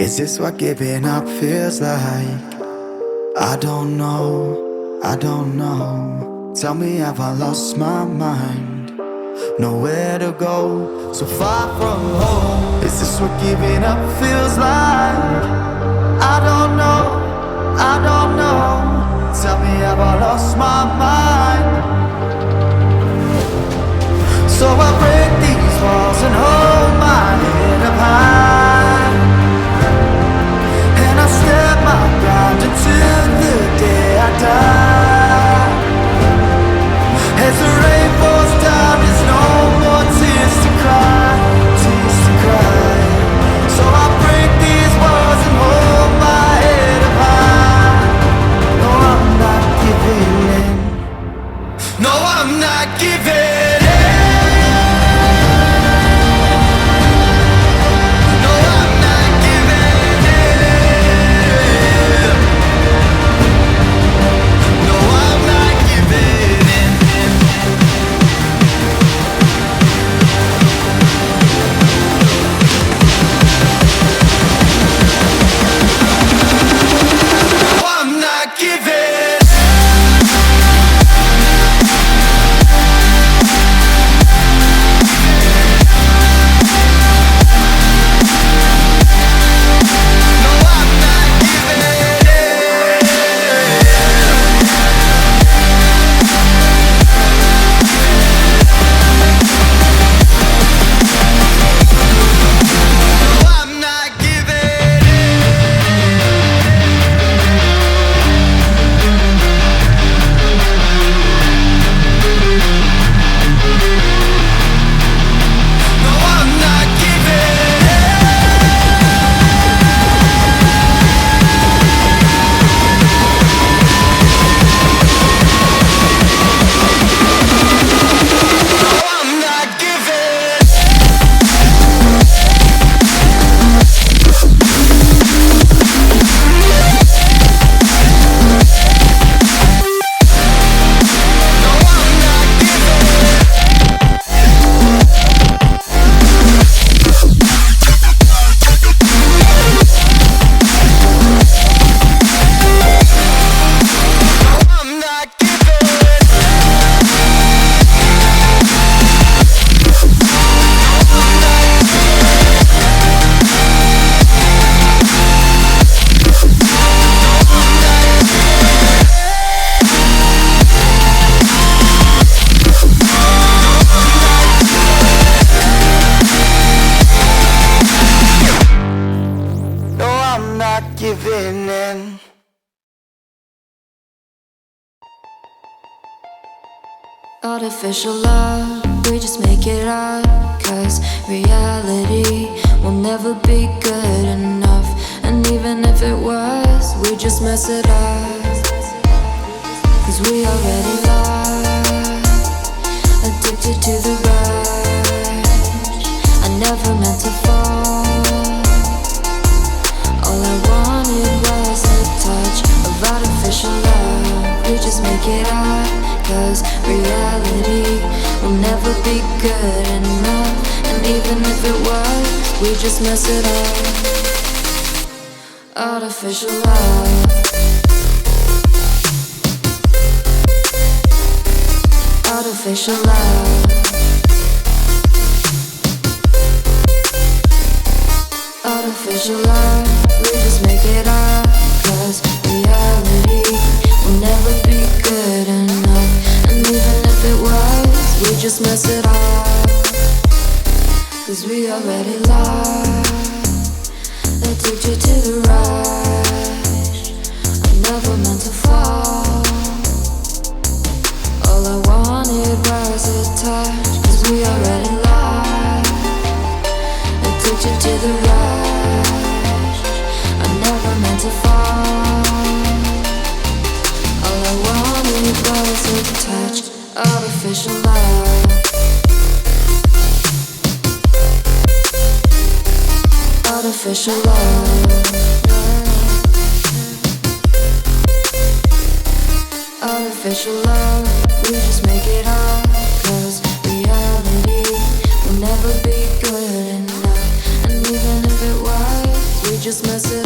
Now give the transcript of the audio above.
Is this what giving up feels like? I don't know, I don't know. Tell me, have I lost my mind? Nowhere to go, so far from home. Is this what giving up feels like? I don't know, I don't know. Tell me, have I lost my mind? So I break these walls and hold my head up high, and I step my ground until the day I die. As the rain falls down, there's no more tears to cry, tears to cry. So I break these walls and hold my head up high. No, I'm not giving in. No, I'm not giving in. Giving in. Artificial love, we just make it up, 'cause reality will never be good enough. And even if it was, we just mess it up, 'cause we already lost, addicted to the rush. I never meant to fall. All I wanted was a touch of artificial love. We just make it up, 'cause reality will never be good enough. And even if it was, we just mess it up. Artificial love. Artificial love. Artificial love. We just make it up, 'cause reality will never be good enough. And even if it was, we just mess it up, 'cause we already lost, addicted to the rush. I never meant to fall. All I wanted was a touch, 'cause we already lost, addicted to the rush. I never meant to fall. All I wanted was a touch, artificial love. Artificial love. Artificial love. We just make it up, 'cause reality will never be good enough. And even if it was, we just mess it